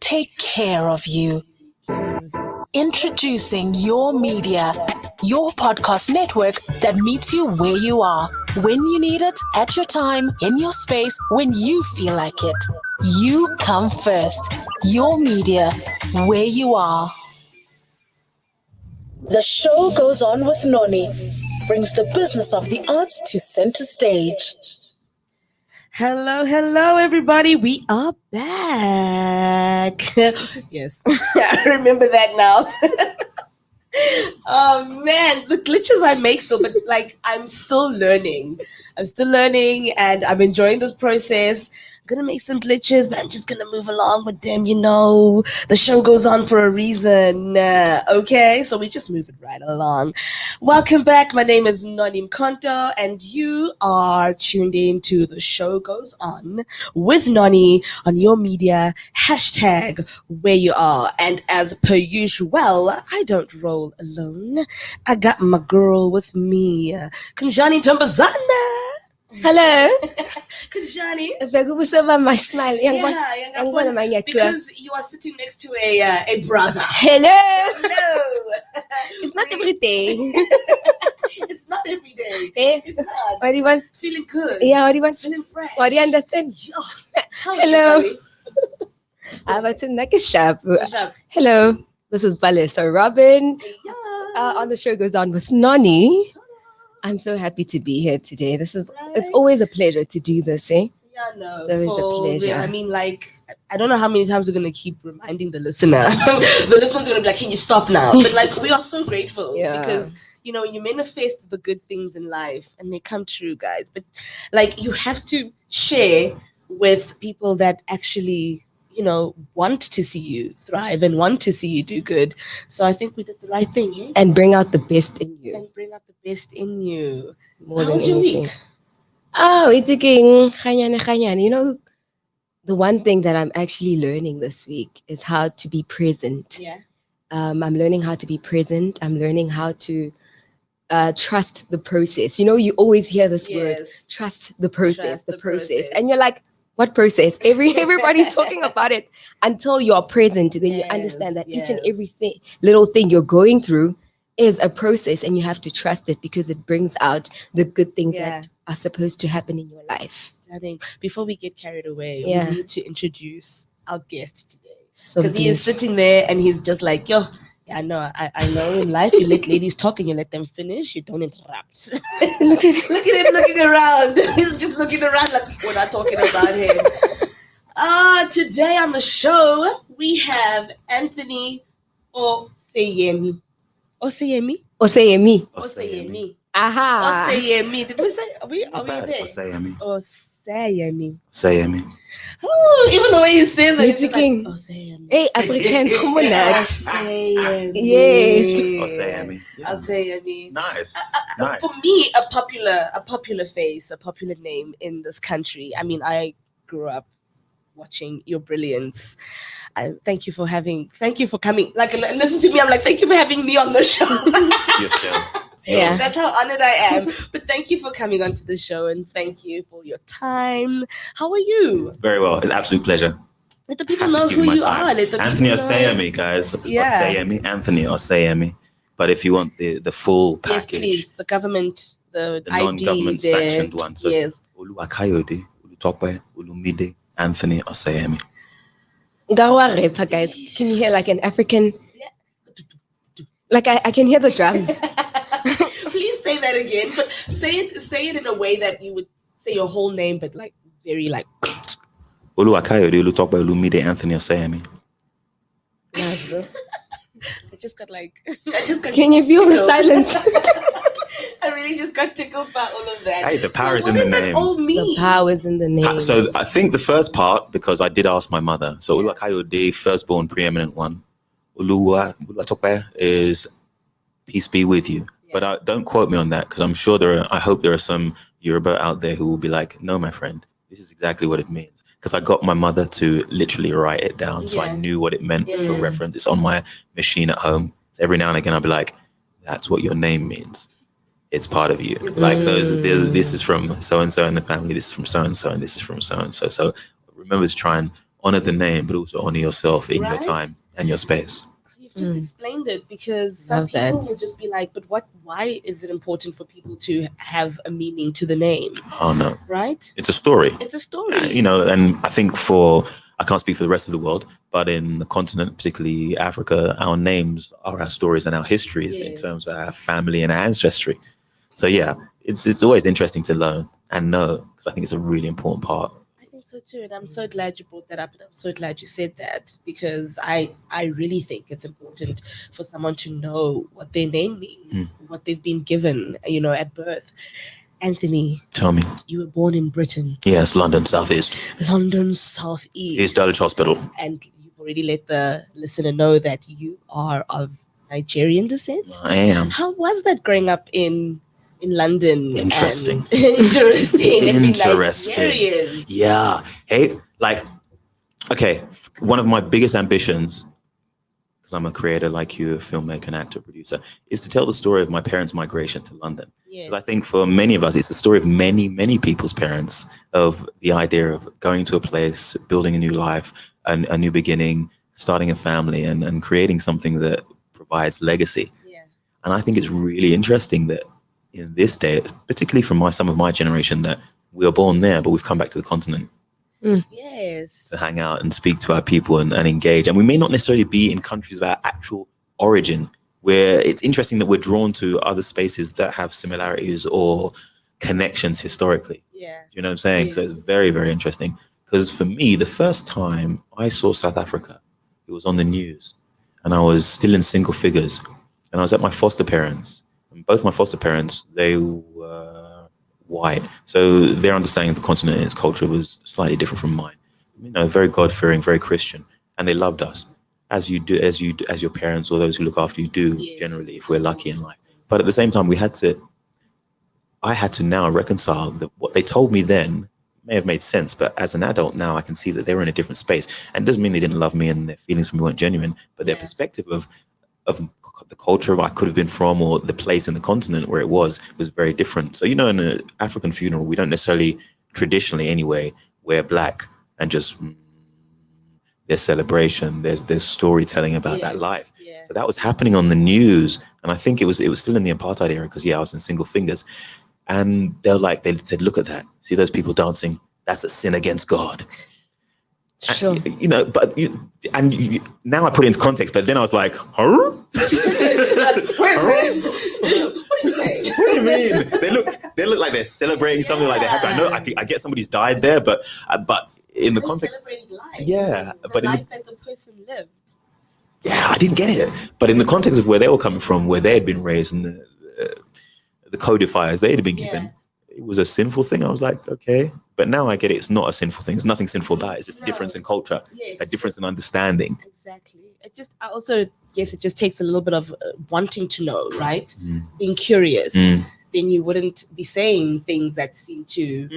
take care of you. Introducing Your Media, your podcast network that meets you where you are, when you need it, at your time, in your space, when you feel like it. You come first. Your Media, where you are. The show goes on with Noni, brings the business of the arts to center stage. Hello, everybody. We are back. Yes, I remember that now. Oh man, the glitches I make still, but like I'm still learning. And I'm enjoying this process. I'm gonna make some glitches, but I'm just gonna move along with them. The show goes on for a reason. Okay, so we just move it right along. Welcome back. My name is Noni Mkonto, and you are tuned in to The Show Goes On with Noni on Your Media, hashtag where you are. And as per usual, I don't roll alone. I got my girl with me, Kunjani Tambazana. Hello. Kunjani. My smile. Because you are sitting next to a brother. Hello. It's not every day. It's not every day. It's not. What do you want? Feeling good. Yeah, what do you want? Feeling fresh. What do you understand? Hello. Hello. This is Balisa Robin. On The Show Goes On with Noni. I'm so happy to be here today. It's always a pleasure to do this, eh? Yeah, no. It's always a pleasure. I mean, I don't know how many times we're going to keep reminding the listener. The listener's going to be like, can you stop now? But we are so grateful because, you manifest the good things in life and they come true, guys. But you have to share with people that actually, want to see you thrive and want to see you do good. So I think we did the right thing, eh? And bring out the best in you. So how was your week? Oh, it's again. The one thing that I'm actually learning this week is how to be present. Yeah. I'm learning how to be present. I'm learning how to trust the process. You always hear this word, trust the process, the process. And you're like, what process? Everybody's talking about it until you're present. Then you understand that each and everything, little thing you're going through is a process, and you have to trust it because it brings out the good things that are supposed to happen in your life. Stunning. Before we get carried away, we need to introduce our guest today. So because he is sitting there and he's just like, I know in life you let ladies talk and you let them finish, you don't interrupt. Look at him looking around. He's just looking around like we're not talking about him. Today on the show we have Anthony Oseyemi. Oseyemi. Aha. Oseyemi. Did we say are we there? Oseyemi. Oh, even the way he says it, it's like Oseyemi. Hey, Africans, come on, Oseyemi. Yes. Oseyemi. Nice. For me, a popular face, a popular name in this country. I mean, I grew up watching your brilliance. Thank you for coming. Listen to me. I'm like, thank you for having me on the show. It's your show. Yes. That's how honored I am. But thank you for coming onto the show and thank you for your time. How are you? Very well. It's an absolute pleasure. Let the people know who you are. Anthony Oseyemi, guys. Yeah. Oseyemi. Anthony Oseyemi. But if you want the full package, yes, please. The government, the non-government ID, sanctioned one. So yes. Oluwakayode, Olutope, Olumide, Anthony Oseyemi. Gawa repa, guys. Can you hear like an African? Like I can hear the drums. Please say that again, but say it in a way that you would say your whole name, but very Oluwakayode, Olutope, Olumide, Anthony Oseyemi. I just got Can you feel the silence? I really just got tickled by all of that. Hey, the power is in the names. What does that all mean? The power is in the name. So I think the first part, because I did ask my mother. So Oluwakayode, firstborn, preeminent one. Oluwatope is peace be with you. Yeah. But don't quote me on that because I'm sure I hope there are some Yoruba out there who will be like, no, my friend, this is exactly what it means. Because I got my mother to literally write it down. So I knew what it meant for reference. It's on my machine at home. So every now and again, I'll be like, that's what your name means. It's part of you. Like this is from so-and-so in the family. This is from so-and-so and this is from so-and-so. So remember to try and honor the name, but also honor yourself in your Right? time and your space. You've just explained it, because some Love people that. will just be like, but why is it important for people to have a meaning to the name? Oh no, Right? it's a story. It's a story. You know, and I think I can't speak for the rest of the world, but in the continent, particularly Africa, our names are our stories and our histories in Yes. terms of our family and our ancestry. So yeah, it's always interesting to learn and know, because I think it's a really important part. I think so too, and I'm so glad you brought that up, and I'm so glad you said that, because I really think it's important for someone to know what their name means, what they've been given, at birth. Anthony, Tell me. you were born in Britain, Yes, London, Southeast. London Southeast, East Dulwich Hospital. and you've already let the listener know that you are of Nigerian descent. I am. How was that growing up in London? Interesting. And interesting. and being Interesting. Nigerian? Yeah. Hey, okay, one of my biggest ambitions, because I'm a creator like you, a filmmaker, an actor, producer, is to tell the story of my parents' migration to London. Yes. Because I think for many of us, it's the story of many, many people's parents, of the idea of going to a place, building a new life, a new beginning, starting a family, and creating something that provides legacy. Yeah. And I think it's really interesting that in this day, particularly from some of my generation, that we were born there, but we've come back to the continent Yes. to hang out and speak to our people and engage. And we may not necessarily be in countries of our actual origin, where it's interesting that we're drawn to other spaces that have similarities or connections historically. Yeah. Do you know what I'm saying? So it's very, very interesting. Because for me, the first time I saw South Africa, it was on the news, and I was still in single figures, and I was at my foster parents. And both my foster parents, they were white, so their understanding of the continent and its culture was slightly different from mine. You know, very God-fearing, very Christian, and they loved us, as you do, as your parents or those who look after you do, Yes. generally, if we're lucky in life. But at the same time, I had to now reconcile that what they told me then may have made sense, but as an adult now, I can see that they were in a different space. And it doesn't mean they didn't love me and their feelings for me weren't genuine, but their perspective of the culture I could have been from, or the place in the continent where it was very different. So, in an African funeral, we don't necessarily, traditionally anyway, wear black and just there's celebration, there's storytelling about that life. Yeah. So that was happening on the news, and I think it was still in the apartheid era, because I was in single fingers, and they said, look at that, see those people dancing, that's a sin against God. Sure. And, now I put it into context, but then I was like, huh? What are you saying? What do you mean? They look like they're celebrating something, like they're happy. I get somebody's died there, but in the context, Celebrating life. yeah, The but life that the person lived. yeah, I didn't get it. But in the context of where they were coming from, where they had been raised, and the codifiers they had been given, it was a sinful thing. I was like, okay, but now I get it. It's not a sinful thing. There's nothing sinful about it. It's just a difference in culture, Yes. a difference in understanding. Exactly. I also guess it just takes a little bit of wanting to know, right? Being curious. Then you wouldn't be saying things that seem to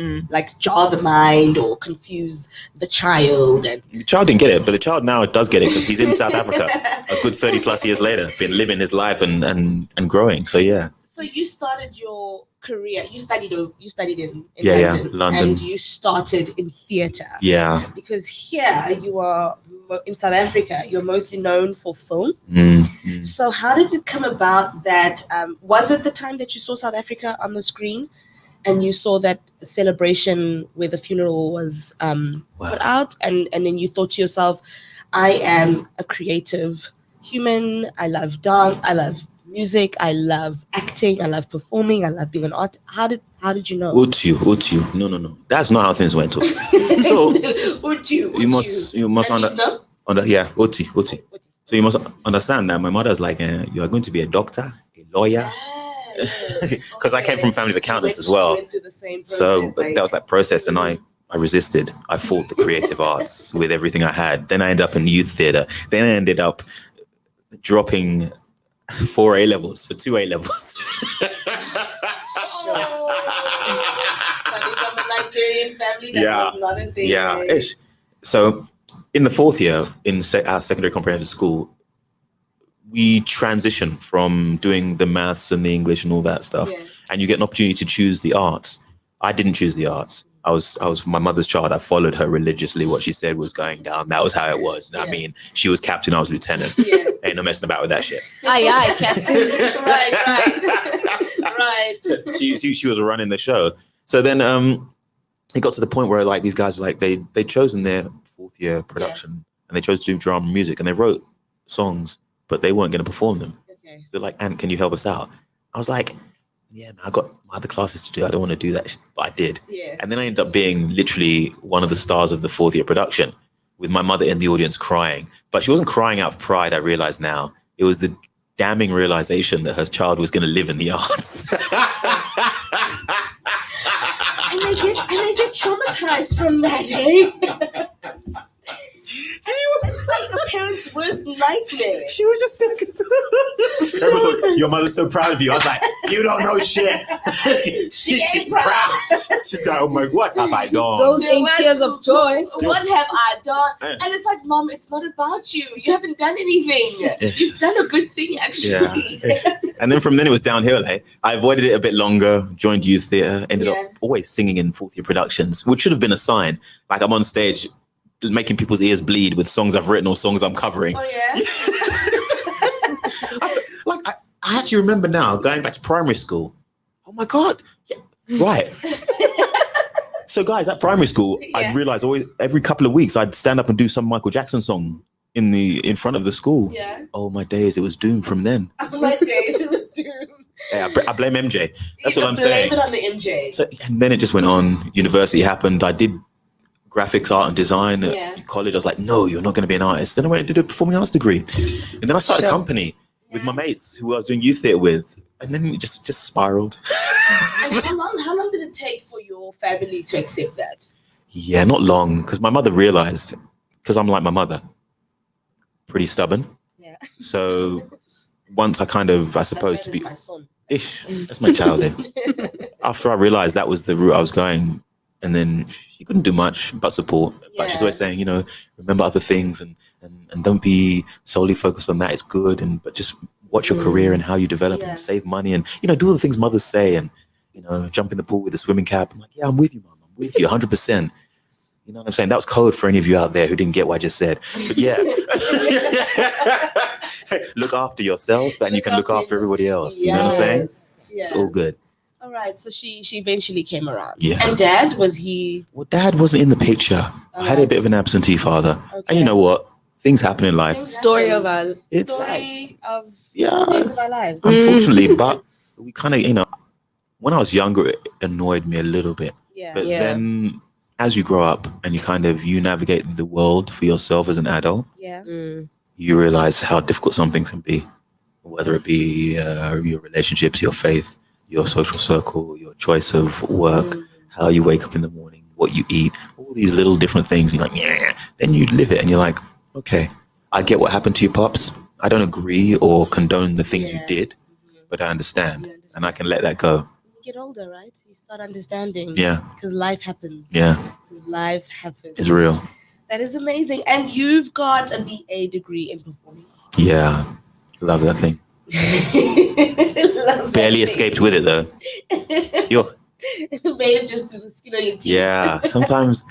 jar the mind or confuse the child. And The child didn't get it, but the child now does get it, because he's in South Africa a good 30 plus years later, been living his life and growing. So yeah. So you started your career. You studied in London. and you started in theatre. Yeah. Because here you are in South Africa. You're mostly known for film. So how did it come about that? Was it the time that you saw South Africa on the screen, and you saw that celebration where the funeral was put out, and then you thought to yourself, I am a creative human. I love dance. I love music, I love acting, I love performing, I love being an artist. How did you know? Utu. No. That's not how things went. So you must Uti. So you must understand that my mother's like, you are going to be a doctor, a lawyer. Because I came from a family of accountants as well. So that was that process, and I resisted. I fought the creative arts with everything I had. Then I ended up in youth theatre. Then I ended up dropping 4 A levels for 2 A levels. Coming from a Nigerian family, that was not a thing. Yeah, ish. So in the 4th year in our secondary comprehensive school, we transition from doing the maths and the English and all that stuff, and you get an opportunity to choose the arts. I didn't choose the arts. I was my mother's child. I followed her religiously. What she said was going down. That was how it was. I mean, she was captain, I was lieutenant. Yeah. Ain't no messing about with that shit. Aye, captain. Right. So she was running the show. So then it got to the point where like these guys were like they'd chosen their 4th year production and they chose to do drama music and they wrote songs, but they weren't going to perform them. Okay. So they're like, Ant, can you help us out? I was like, yeah, man, I got my other classes to do. I don't want to do that, but I did. Yeah. And then I ended up being literally one of the stars of the 4th year production with my mother in the audience crying. But she wasn't crying out of pride, I realize now. It was the damning realization that her child was going to live in the arts. And I get traumatized from that, eh? She was like a parent's worst nightmare. She was just thinking. Everyone thought, your mother's so proud of you. I was like, you don't know shit. She ain't proud. She's like, oh my, what have I done? Those ain't tears of joy. What have I done? And it's like, Mom, it's not about you. You haven't done anything. You've done a good thing, actually. Yeah. And then from then it was downhill. Eh? I avoided it a bit longer, joined youth theatre, ended up always singing in 4th year productions, which should have been a sign. Like I'm on stage just making people's ears bleed with songs I've written or songs I'm covering. Oh, yeah? I actually remember now going back to primary school. Oh, my God. Yeah, right. So, guys, at primary school, I'd realize every couple of weeks I'd stand up and do some Michael Jackson song in front of the school. Yeah. Oh, my days, it was doomed from then. Oh, my days, it was doomed. Yeah, I blame MJ. That's what I'm saying. Blame it on the MJ. So, and then it just went on. University happened. I did graphics, art and design at college. I was like, no, you're not going to be an artist. Then I went and did a performing arts degree. And then I started a company with my mates who I was doing youth theatre with. And then it just spiraled. And how long did it take for your family to accept that? Yeah, not long. Because my mother realized, because I'm like my mother, pretty stubborn. Yeah. So once I suppose to be ish, that's my child there. After I realized that was the route I was going, and then she couldn't do much but support. But she's always saying, remember other things and don't be solely focused on that. It's good, but just watch your career and how you develop and save money and, do all the things mothers say and, jump in the pool with a swimming cap. I'm like, yeah, I'm with you, Mom. I'm with you 100%. You know what I'm saying? That was code for any of you out there who didn't get what I just said. But yeah. Look after yourself and you can look after everybody else. You know what I'm saying? Yeah. It's all good. All right, so she eventually came around. Yeah. And Dad, was he? Well, Dad wasn't in the picture. I had a bit of an absentee father. Okay. And you know what? Things happen in life. Story of our days of our lives. Unfortunately, but we kind of, when I was younger, it annoyed me a little bit. Yeah. But then as you grow up and you navigate the world for yourself as an adult, you realize how difficult some things can be, whether it be your relationships, your faith, your social circle, your choice of work, how you wake up in the morning, what you eat, all these little different things. You're like, yeah. Then you live it and you're like, okay, I get what happened to you, Pops. I don't agree or condone the things you did, but I understand and I can let that go. You get older, right? You start understanding. Yeah. Because life happens. Yeah. Because life happens. It's real. That is amazing. And you've got a BA degree in performing arts. Yeah. Love that thing. Barely escaped with it though. Made it just through the skin of your teeth. Yeah. Sometimes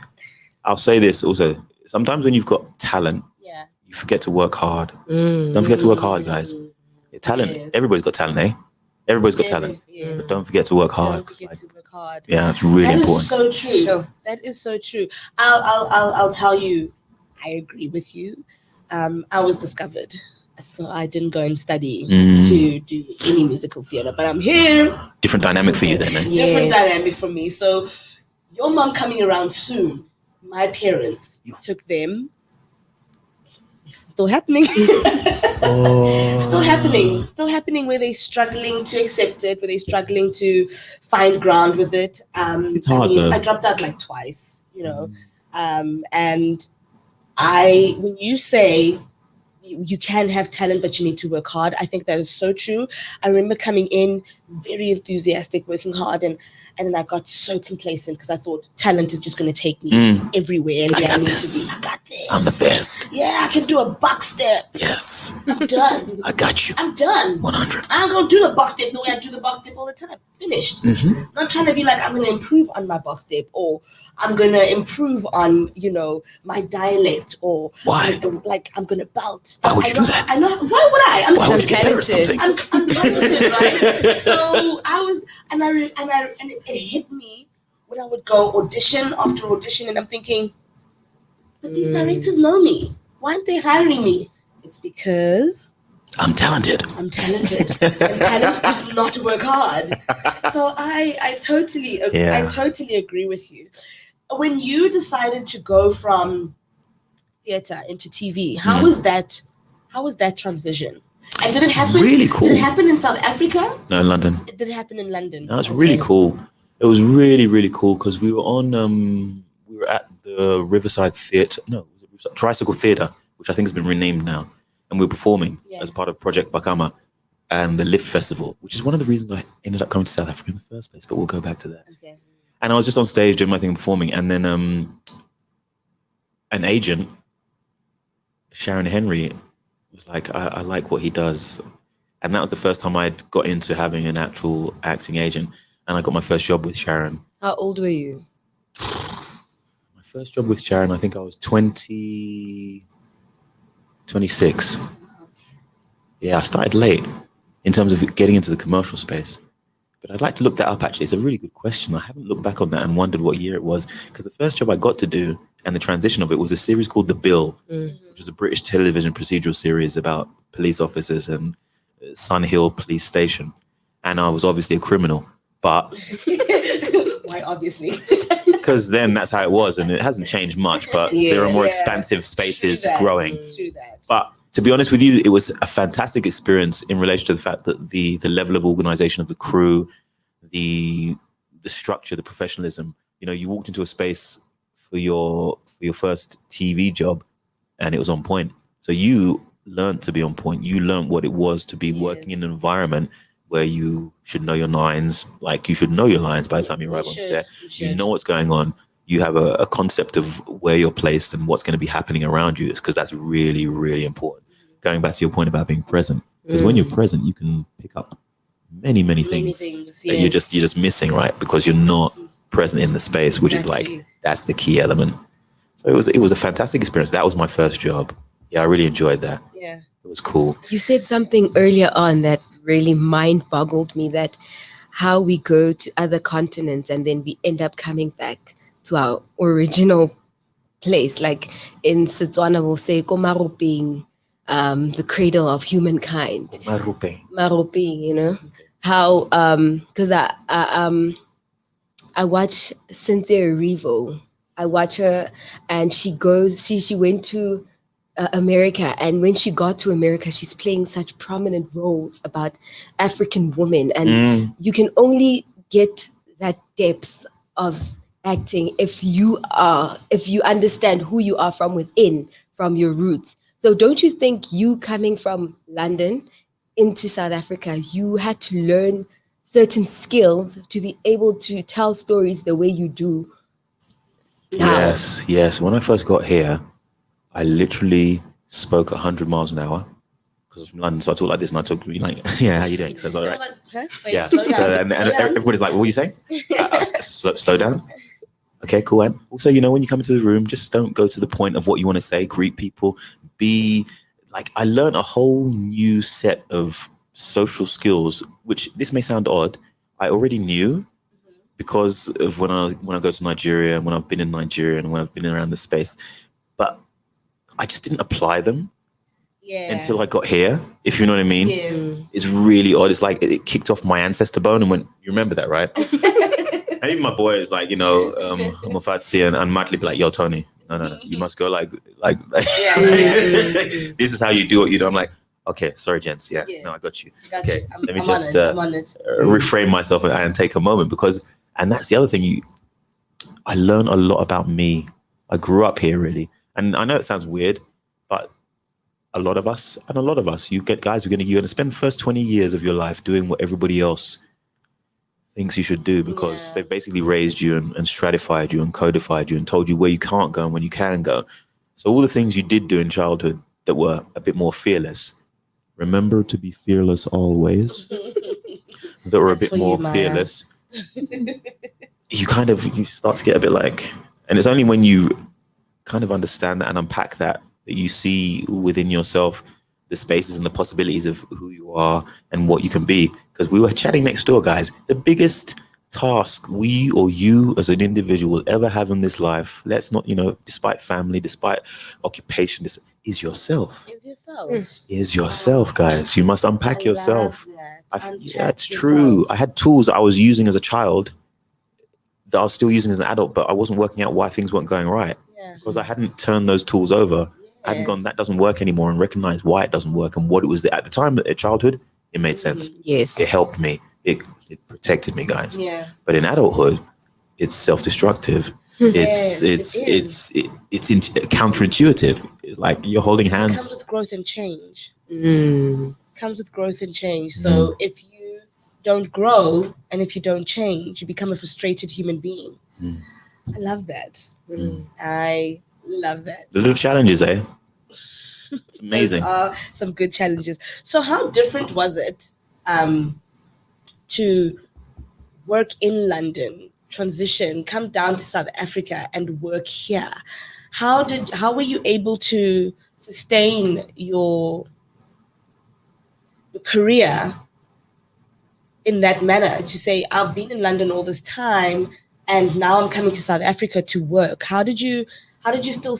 I'll say this also. Sometimes when you've got talent, you forget to work hard. Don't forget to work hard, guys. Your talent. Everybody's got talent, eh? Everybody's got talent. Yes. But don't forget to work hard. Don't forget to work hard. Yeah, it's really important. That is so true. Sure. That is so true. I'll tell you, I agree with you. I was discovered. So I didn't go and study to do any musical theatre, but I'm here. Different dynamic for you then, eh? Different dynamic for me. So your mom coming around soon, my parents took them. Still happening. Still happening where they're struggling to accept it, where they're struggling to find ground with it. It's hard though. I dropped out like twice, and when you say you can have talent, but you need to work hard. I think that is so true. I remember coming in very enthusiastic, working hard, and then I got so complacent because I thought talent is just going to take me everywhere. And I got this. I'm the best. Yeah, I can do a box step. Yes. I'm done. I got you. I'm done. 100. I'm going to do the box step the way I do the box step all the time. Finished. Mm-hmm. I'm not trying to be like, I'm going to improve on my box step, or I'm going to improve on, my dialect, or Why? like I'm going to belt. Why would you do that? I know. Why would I? Why would you get better at something? I'm talented, right? So I was, and it hit me when I would go audition after audition, and I'm thinking, but these directors know me. Why aren't they hiring me? It's because I'm talented. I'm talented. And talent did not work hard. So I totally agree with you. When you decided to go from theater into TV, how was that transition? And did it happen? Really cool. Did it happen in South Africa? No, in London. Did it happen in London? No, it's really cool. It was really, really cool because we were at the Riverside Theatre. No, it was Tricycle Theatre, which I think has been renamed now. And we were performing as part of Project Bakama and the Lift Festival, which is one of the reasons I ended up coming to South Africa in the first place, but we'll go back to that. Okay. And I was just on stage doing my thing performing, and then an agent, Sharon Henry, was like, I like what he does. And that was the first time I'd got into having an actual acting agent. And I got my first job with Sharon. How old were you? My first job with Sharon, I think I was 26. Yeah, I started late in terms of getting into the commercial space. But I'd like to look that up, actually. It's a really good question. I haven't looked back on that and wondered what year it was. Because the first job I got to do and the transition of it was a series called The Bill, which was a British television procedural series about police officers and Sun Hill Police Station. And I was obviously a criminal. But why obviously? Because then that's how it was, and it hasn't changed much, but there are more expansive spaces growing. True that. But to be honest with you, it was a fantastic experience in relation to the fact that the level of organization of the crew, the structure, the professionalism. You walked into a space for your first TV job, and it was on point. So you learned to be on point. You learned what it was to be working in an environment where you should know your lines, like you should know your lines by the time you arrive on set. You know what's going on. You have a concept of where you're placed and what's going to be happening around you, because that's really, really important. Going back to your point about being present, because when you're present, you can pick up many things that you're just missing, right? Because you're not present in the space, which is like, that's the key element. So it was a fantastic experience. That was my first job. Yeah, I really enjoyed that. Yeah. It was cool. You said something earlier on that really mind boggled me, that how we go to other continents and then we end up coming back to our original place. Like in Setswana, we'll say Komaruping, the cradle of humankind. Maruping, how because I watch Cynthia Erivo. I watch her, and she went to America, and when she got to America, she's playing such prominent roles about African women, and you can only get that depth of acting if you understand who you are from within, from your roots. So don't you think you coming from London into South Africa, you had to learn certain skills to be able to tell stories the way you do now? Yes. When I first got here, I literally spoke 100 miles an hour because I was from London. So I talk like this, and I talk like, yeah, how you doing? So I was like, right. Yeah. So, and everybody's like, what are you saying? Slow down. Okay, cool. And also, when you come into the room, just don't go to the point of what you want to say. Greet people. Be like, I learned a whole new set of social skills, which this may sound odd. I already knew because of when I go to Nigeria and when I've been in Nigeria and when I've been around the space, but I just didn't apply them until I got here, if you know what I mean. Yes. It's really odd. It's like it kicked off my ancestor bone and went, you remember that, right? And even my boy is like, I'm a fatsi and Matley be like, yo, Tony, no. You must go like this is how you do it. I'm like, okay, sorry, gents. Yeah, no, I got you. Okay, let me just reframe myself and take a moment and that's the other thing. I learned a lot about me. I grew up here, really. And I know it sounds weird, but a lot of us, you get guys you're going to spend the first 20 years of your life doing what everybody else thinks you should do because they've basically raised you and stratified you and codified you and told you where you can't go and when you can go. So all the things you did do in childhood that were a bit more fearless, remember to be fearless always. That were a bit more fearless. You start to get a bit like, and it's only when you kind of understand that and unpack that you see within yourself the spaces and the possibilities of who you are and what you can be. Because we were chatting next door, guys. The biggest task we or you as an individual will ever have in this life, let's not, despite family, despite occupation, this is yourself. Is yourself, guys. You must unpack yourself. Yeah, it's true. I had tools I was using as a child that I was still using as an adult, but I wasn't working out why things weren't going right. Because I hadn't turned those tools over. I hadn't gone, that doesn't work anymore, and recognized why it doesn't work and what it was at the time at childhood. It made sense. Yes. It helped me. It protected me, guys. Yeah. But in adulthood, it's self-destructive. It's counterintuitive. It's like you're holding hands. It comes with growth and change. Comes with growth and change. So if you don't grow and if you don't change, you become a frustrated human being. I love that. I love that. The little challenges, eh? It's amazing. Those are some good challenges. So how different was it to work in London, transition, come down to South Africa and work here? How were you able to sustain your career in that manner, to say, I've been in London all this time and now I'm coming to South Africa to work? How did you still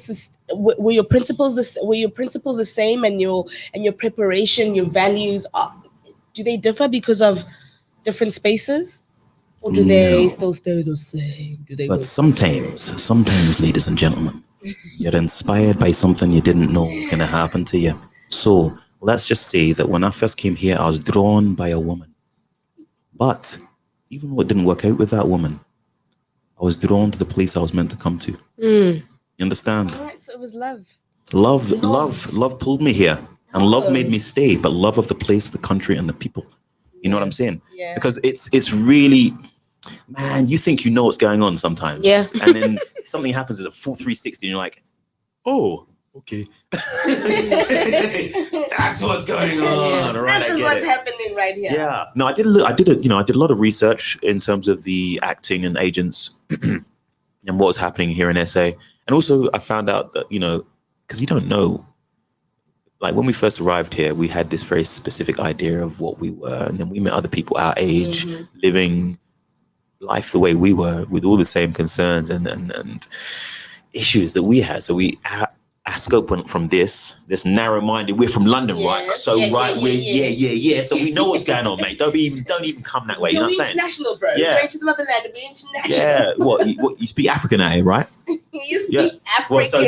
were your principles the same, and your preparation, your values, do they differ because of different spaces, or do they still stay the same? But sometimes, ladies and gentlemen, you're inspired by something you didn't know was going to happen to you. So let's just say that when I first came here, I was drawn by a woman. But even though it didn't work out with that woman, I was drawn to the place I was meant to come to. You understand? All right, so it was love. Love pulled me here. And love made me stay. But love of the place, the country, and the people. You know what I'm saying? Yeah. Because it's really, man, you think you know what's going on sometimes. Yeah. And then something happens as a full 360 and you're like, oh, okay. That's what's going on. Yeah. Right, this is what's happening right here. Yeah. No, I did a lot of research in terms of the acting and agents and what was happening here in SA. And also I found out that, because you don't know, like when we first arrived here, we had this very specific idea of what we were. And then we met other people our age, living life the way we were, with all the same concerns and issues that we had. So our scope went from this narrow-minded. We're from London, right? So we're So we know what's going on, mate. Don't even come that way. You know what I'm saying? International, bro. Yeah. Going to the motherland and being international. Yeah. What you speak African, right? You speak African. Well, so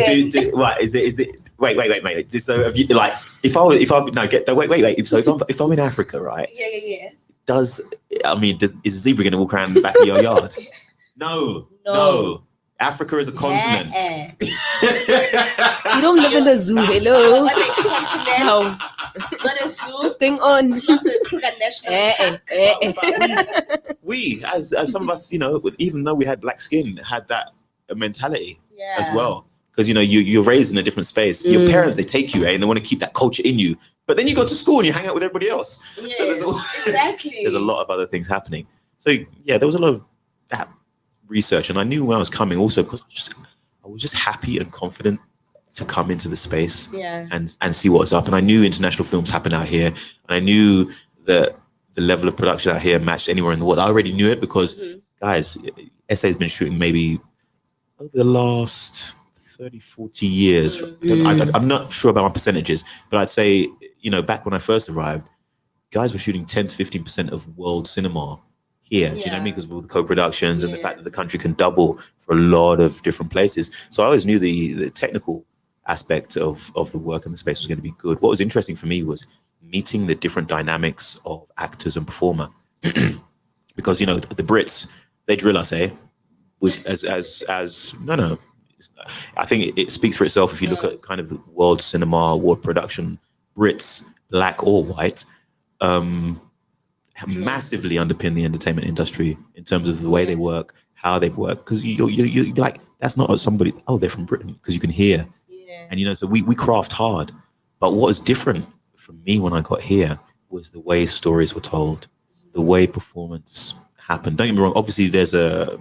what is it? Wait, mate. So have you, like, if I'm in Africa, right? Yeah. Is a zebra going to walk around the back of your yard? No. Africa is a continent. You don't live in the zoo. Hello. No. It's not a zoo. What's going on? It's not the Kruger National. We, as some of us, even though we had black skin, had that mentality as well. Because, you're raised in a different space. Your parents, they take you, and they want to keep that culture in you. But then you go to school and you hang out with everybody else. Yes, so there's a lot of other things happening. So, yeah, there was a lot of that research, and I knew when I was coming also because I was just happy and confident to come into the space and see what's up. And I knew international films happen out here, and I knew that the level of production out here matched anywhere in the world. I already knew it because, guys, SA has been shooting maybe over the last 30, 40 years. I'm not sure about my percentages, but I'd say, back when I first arrived, guys were shooting 10 to 15% of world cinema here. Do you know what I mean? Because of all the co-productions and the fact that the country can double for a lot of different places. So I always knew the technical aspect of the work and the space was going to be good. What was interesting for me was meeting the different dynamics of actors and performer. Because, the Brits, they drill us, No. I think it speaks for itself if you look at kind of the world cinema, world production, Brits, black or white, massively underpin the entertainment industry in terms of the way they work, how they've worked. Because you're like, that's not somebody, they're from Britain, because you can hear And so we craft hard. But what was different for me when I got here was the way stories were told, the way performance happened. Don't get me wrong, obviously there's a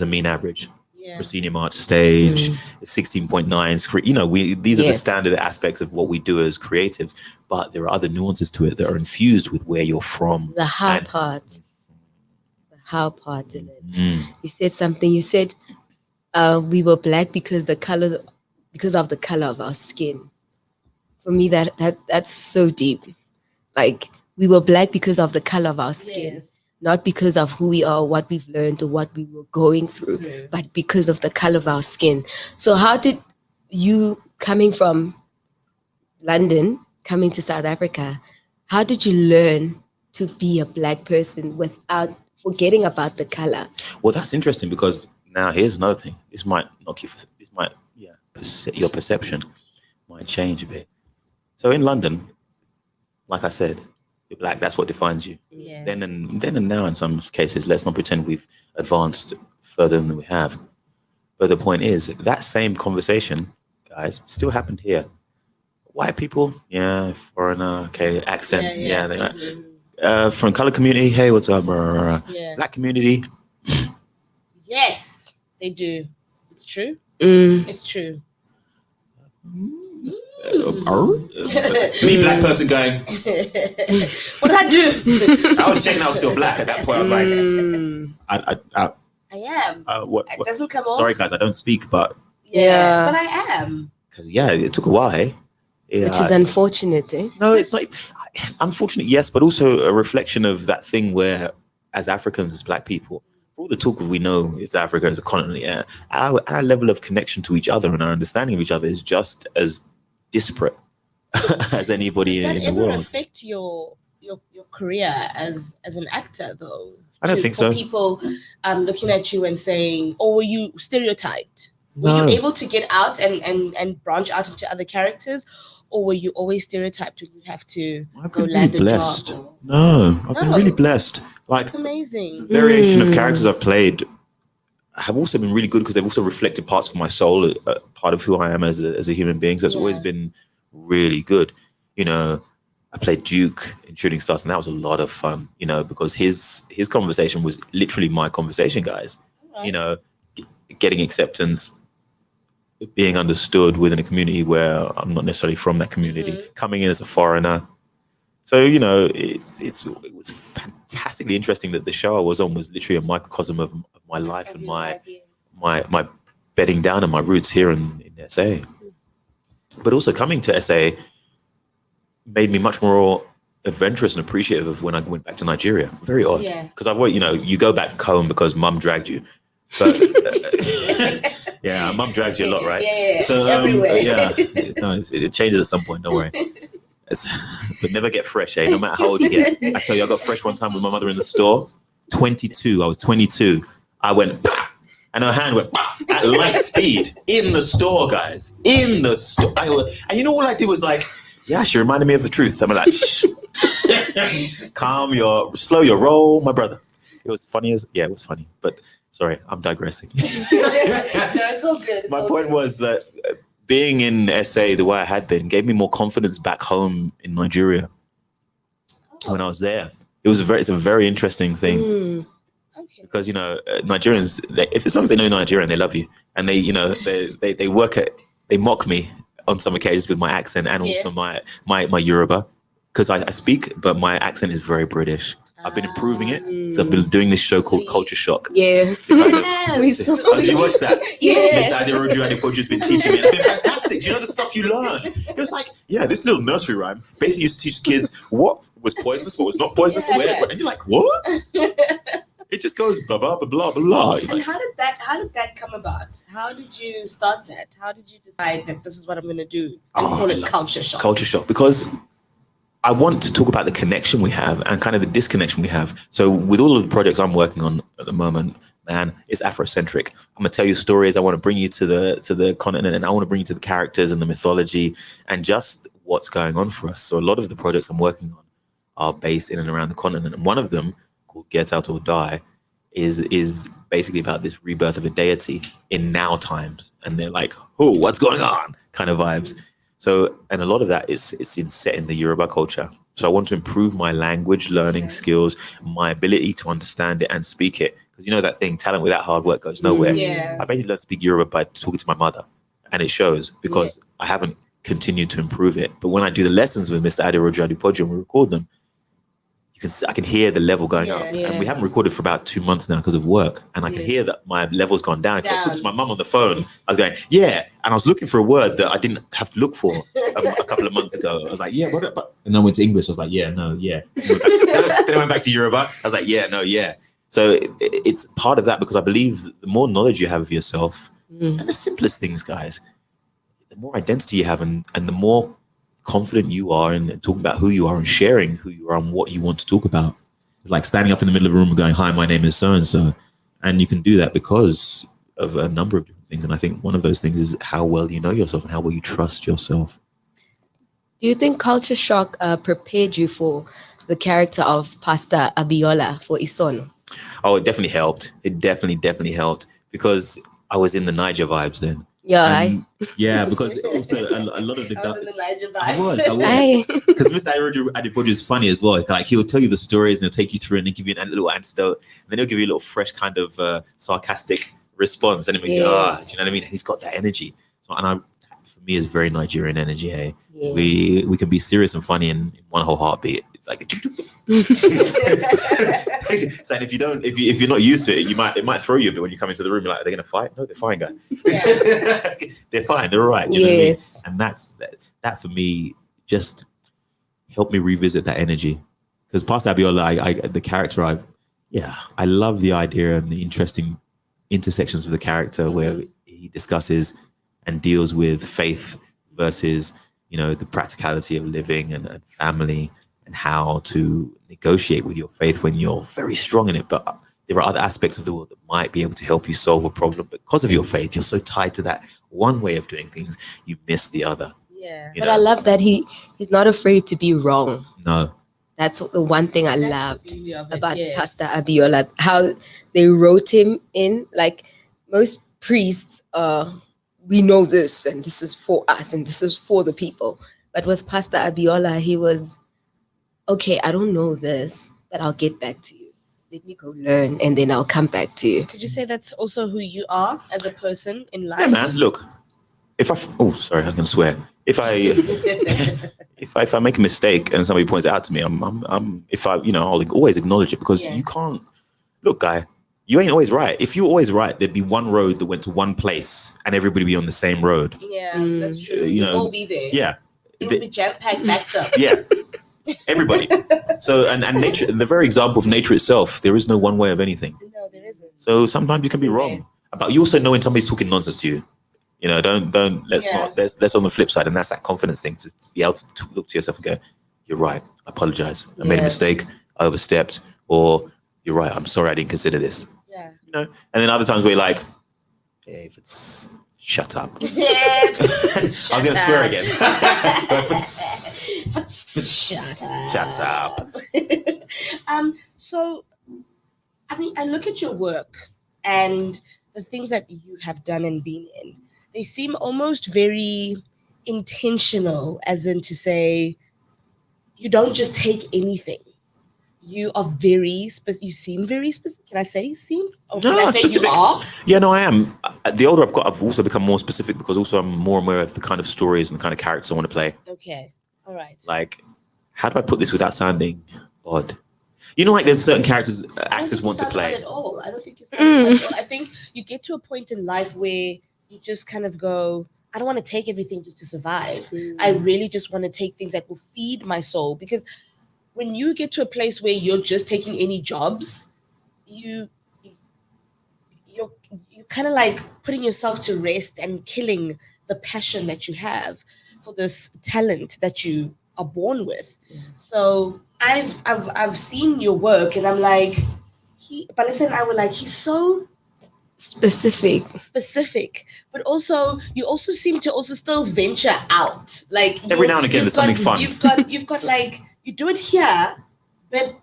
mean average. Proscenium arch stage, 16.9. These are the standard aspects of what we do as creatives, but there are other nuances to it that are infused with where you're from. The how part in it. You said something. You said we were black because of the color of our skin. For me, that's so deep. Like, we were black because of the color of our skin. Not because of who we are, what we've learned, or what we were going through, but because of the color of our skin. So how did you, coming from London, coming to South Africa, how did you learn to be a black person without forgetting about the color? Well, that's interesting, because now here's another thing. This might knock you. Your perception might change a bit. So in London, like I said, you're black. That's what defines you. Then and now, in some cases, let's not pretend we've advanced further than we have. But the point is, that same conversation, guys, still happened here. White people, foreigner, okay, accent, from color community, hey, what's up? Black community, yes, they do. It's true. It's true. Me, black person, going, what did I do? I was checking I was still black at that point. I was like, I am. What? It doesn't come off. Sorry, guys, I don't speak, but but I am. Because it took a while. Which is unfortunate, eh? No, it's not unfortunate, yes, but also a reflection of that thing where, as Africans, as black people, all the talk we know is Africa as a continent. Our level of connection to each other and our understanding of each other is just as disparate as anybody in the world. Does that ever affect your career as an actor, though? I don't think so. People looking at you and saying, "Oh, were you stereotyped? Were you able to get out and branch out into other characters, or were you always stereotyped when you have to go land a job?" No, I've been really blessed. Like, that's amazing. The variation of characters I've played have also been really good, because they've also reflected parts of my soul, part of who I am as a human being. So it's always been really good. I played Duke in Shooting Stars, and that was a lot of fun, because his conversation was literally my conversation, guys. Right. Getting acceptance, being understood within a community where I'm not necessarily from that community, coming in as a foreigner. So, it was fantastically interesting that the show I was on was literally a microcosm of my life and my bedding down and my roots here in SA. But also coming to SA made me much more adventurous and appreciative of when I went back to Nigeria. Very odd. Because I've always, you go back home because mum dragged you. But mum drags you a lot, right? Yeah. So everywhere. It changes at some point, don't worry. But never get fresh, no matter how old you get. I tell you, I got fresh one time with my mother in the store. 22. I was 22. I went, bah! And her hand went, bah! At light speed in the store, guys. In the store. And all I did was like, she reminded me of the truth. I'm like, shh. Slow your roll, my brother. It was funny it was funny. But sorry, I'm digressing. No, it's all good. My point was that being in SA the way I had been gave me more confidence back home in Nigeria when I was there. It's a very interesting thing. Okay. Because Nigerians, as long as they know Nigerian, they love you, and they mock me on some occasions with my accent and also my Yoruba, because I speak, but my accent is very British. I've been improving it. So I've been doing this show called Culture Shock. Yeah. Did you watch that? Yes. Miss Aderoju Adepoju's been teaching me. It's been fantastic. Do you know the stuff you learn? It was like, this little nursery rhyme basically used to teach kids what was poisonous, what was not poisonous, and you're like, what? It just goes blah, blah, blah, blah, blah. And how did that come about? How did you start that? How did you decide that this is what I'm going to do? Call it Culture Shock. Culture Shock, because I want to talk about the connection we have and kind of the disconnection we have. So with all of the projects I'm working on at the moment, man, it's Afrocentric. I'm gonna tell you stories. I want to bring you to the continent, and I want to bring you to the characters and the mythology and just what's going on for us. So a lot of the projects I'm working on are based in and around the continent, and one of them, called Get Out or Die, is basically about this rebirth of a deity in now times, and they're like, "Oh, what's going on?" kind of vibes. So, and a lot of that is set in the Yoruba culture. So I want to improve my language learning skills, my ability to understand it and speak it. Because you know that thing, talent without hard work goes nowhere. Yeah. I basically learned to speak Yoruba by talking to my mother, and it shows because I haven't continued to improve it. But when I do the lessons with Mr. Aderoju Adepoju and we record them, I can hear the level going up. And we haven't recorded for about 2 months now because of work. And I can hear that my level's gone down. Because I was talking to my mum on the phone. I was going, yeah. And I was looking for a word that I didn't have to look for a couple of months ago. I was like, yeah, what about? And then I went to English. I was like, yeah, no, yeah. Then I went back to Yoruba. I was like, yeah, no, yeah. So it's part of that because I believe the more knowledge you have of yourself, and the simplest things, guys, the more identity you have and the more confident you are in talking about who you are and sharing who you are and what you want to talk about. It's like standing up in the middle of a room and going, "Hi, my name is so-and-so." And you can do that because of a number of different things. And I think one of those things is how well you know yourself and how well you trust yourself. Do you think culture shock prepared you for the character of Pastor Abiola for Isono? Oh, it definitely helped. It definitely helped because I was in the Niger vibes then. Yeah, yeah, because also a lot of the I was in the Niger vibe. I was. Because Mr. Adepoju is funny as well. Like he'll tell you the stories and he'll take you through and then give you a little antidote. And then he'll give you a little fresh kind of sarcastic response. And then do you know what I mean? And he's got that energy. So, for me, it's very Nigerian energy. Hey, we can be serious and funny in one whole heartbeat. It's like. So if you're not used to it, it might throw you a bit when you come into the room. You're like, are they gonna fight? No, they're fine, guys. They're fine. They're all right. You know what I mean? And that for me just helped me revisit that energy. Because Pastor Abiola, the character, I love the idea and the interesting intersections of the character where he discusses and deals with faith versus the practicality of living and family. And how to negotiate with your faith when you're very strong in it. But there are other aspects of the world that might be able to help you solve a problem. Because of your faith, you're so tied to that one way of doing things, you miss the other. Yeah. But I love that he's not afraid to be wrong. No. That's the one thing I loved about Pastor Abiola, how they wrote him in. Like most priests, we know this and this is for us and this is for the people. But with Pastor Abiola, he was, okay, I don't know this, but I'll get back to you. Let me go learn and then I'll come back to you. Could you say that's also who you are as a person in life? Yeah, man. Look, I was going to swear. If I make a mistake and somebody points it out to me, I'll always acknowledge it because you can't. Look, guy, you ain't always right. If you're always right, there'd be one road that went to one place and everybody be on the same road. Yeah, that's true. We'll all be there. Yeah. It'll be jam-packed, backed up. Yeah. Everybody. So and nature, the very example of nature itself, there is no one way of anything. No, there isn't. So sometimes you can be wrong. But you also know when somebody's talking nonsense to you. Let's on the flip side, and that's that confidence thing, to be able to look to yourself and go, "You're right, I apologize. I made a mistake, I overstepped," or "You're right, I'm sorry I didn't consider this." Yeah. And then other times where you're like, "Hey, if it's shut up." I was gonna swear again. Shut up. So, I mean, I look at your work and the things that you have done and been in. They seem almost very intentional, as in to say, you don't just take anything. You are very specific. You seem very specific. Can I say seem? Or can I say specific. You are? Yeah, no, I am. The older I've got, I've also become more specific because also I'm more aware of the kind of stories and the kind of characters I want to play. Okay. All right. Like, how do I put this without sounding odd? Like there's certain characters actors want to play. At all. I don't think you sound at all. I think you get to a point in life where you just kind of go, I don't want to take everything just to survive. I really just want to take things that will feed my soul. Because when you get to a place where you're just taking any jobs, you're kind of like putting yourself to rest and killing the passion that you have for this talent that you are born with. So I've seen your work and I'm like, he's so specific, but also you also seem to also still venture out. Like every now and again, there's something fun. You've got like, you do it here, but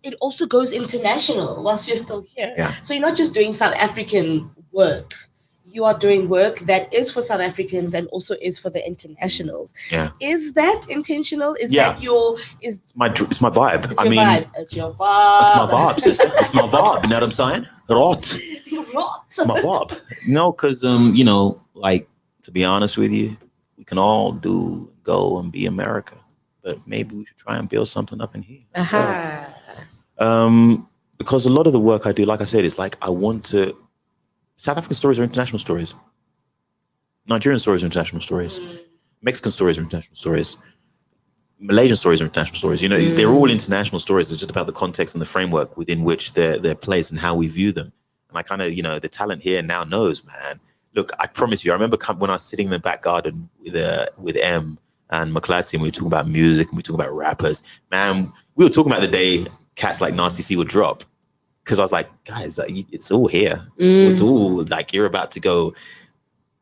it also goes international whilst you're still here. Yeah. So you're not just doing South African work. You are doing work that is for South Africans and also is for the internationals. Yeah. Is that intentional? Is Yeah. that your It's my vibe. It's your vibe. It's your vibe. It's my vibe, sister. It's my vibe. You know what I'm saying? Rot. Rot. It's my vibe. Because you know, like, to be honest with you, we can all go and be America, but maybe we should try and build something up in here. Because a lot of the work I do, like I said, it's like I want to. South African stories are international stories. Nigerian stories are international stories. Mexican stories are international stories. Malaysian stories are international stories. You know, they're all international stories. It's just about the context and the framework within which they're placed and how we view them. And I kind of, the talent here now knows, man. Look, I promise you, I remember when I was sitting in the back garden with M and McClatchy, and we were talking about music and we were talking about rappers. Man, we were talking about the day cats like Nasty C would drop. Because I was like, guys, it's all here. It's all like you're about to go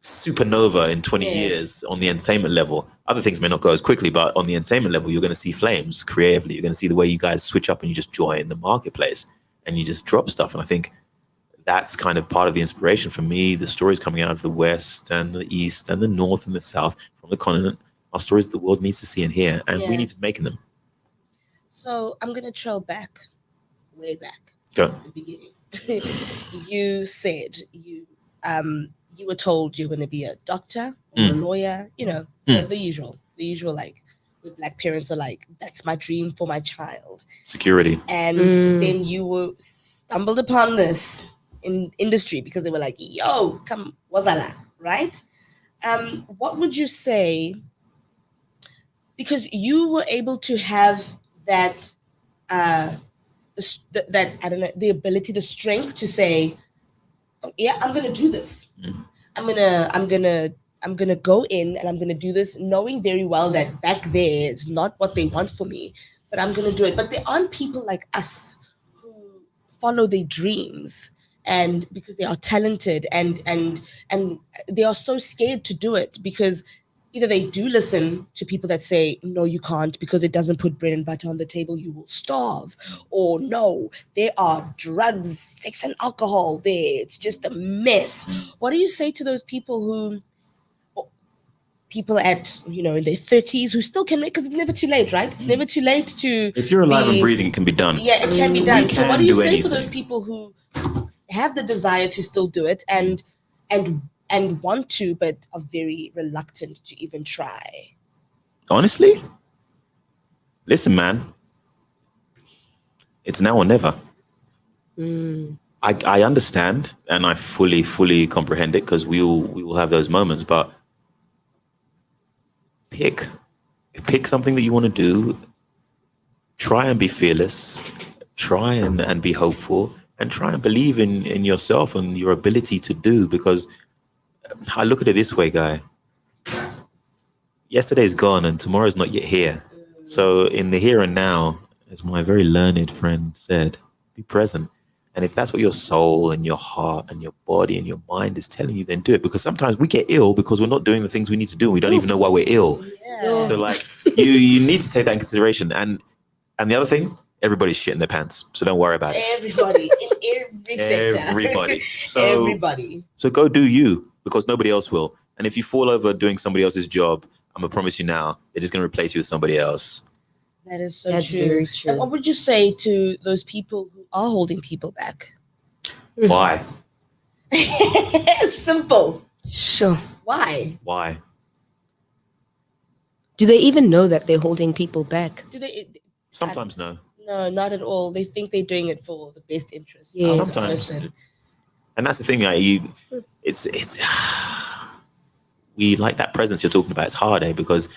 supernova in 20 years on the entertainment level. Other things may not go as quickly, but on the entertainment level, you're going to see flames creatively. You're going to see the way you guys switch up and you just join the marketplace and you just drop stuff. And I think that's kind of part of the inspiration for me. The stories coming out of the West and the East and the North and the South from the continent are stories the world needs to see and hear, and we need to make them. So I'm going to trail back, way back. Go. At the beginning. You said you were told you're going to be a doctor or a lawyer, the usual like with Black parents are like, that's my dream for my child. Security. And then you stumbled upon this in industry because they were like, yo, come, wazala, right? What would you say, because you were able to have that that I don't know, the ability, the strength to say, yeah, I'm gonna do this. I'm gonna go in and I'm gonna do this, knowing very well that back there is not what they want for me, but I'm gonna do it. But there aren't people like us who follow their dreams, and because they are talented and they are so scared to do it because either they do listen to people that say, no, you can't because it doesn't put bread and butter on the table, you will starve. Or no, there are drugs, sex and alcohol there. It's just a mess. What do you say to those people at, in their 30s who still can make, because it's never too late, right? It's never too late to... If you're alive and breathing, it can be done. Yeah, it can be done. So what do you say anything for those people who have the desire to still do it and want to, but are very reluctant to even try? Honestly, listen, man, it's now or never. I understand and I fully comprehend it, because we will have those moments, but pick something that you want to do. Try and be fearless. Try and be hopeful, and try and believe in yourself and your ability to do, because I look at it this way, guy. Yesterday's gone and tomorrow's not yet here. So in the here and now, as my very learned friend said, be present. And if that's what your soul and your heart and your body and your mind is telling you, then do it. Because sometimes we get ill because we're not doing the things we need to do. And we don't even know why we're ill. Yeah. So like you need to take that in consideration. And the other thing, everybody's shitting their pants. So don't worry about it. Everybody in every sector. Everybody. So go do you, because nobody else will. And if you fall over doing somebody else's job, I'm going to promise you now, they're just going to replace you with somebody else. That is so That's true. very true. And what would you say to those people who are holding people back? Why? Simple. Sure. Why? Why? Do they even know that they're holding people back? Do they? Sometimes no. No, not at all. They think they're doing it for the best interest Yes. of the Sometimes. person. And that's the thing, it's we like that presence you're talking about. It's hard, because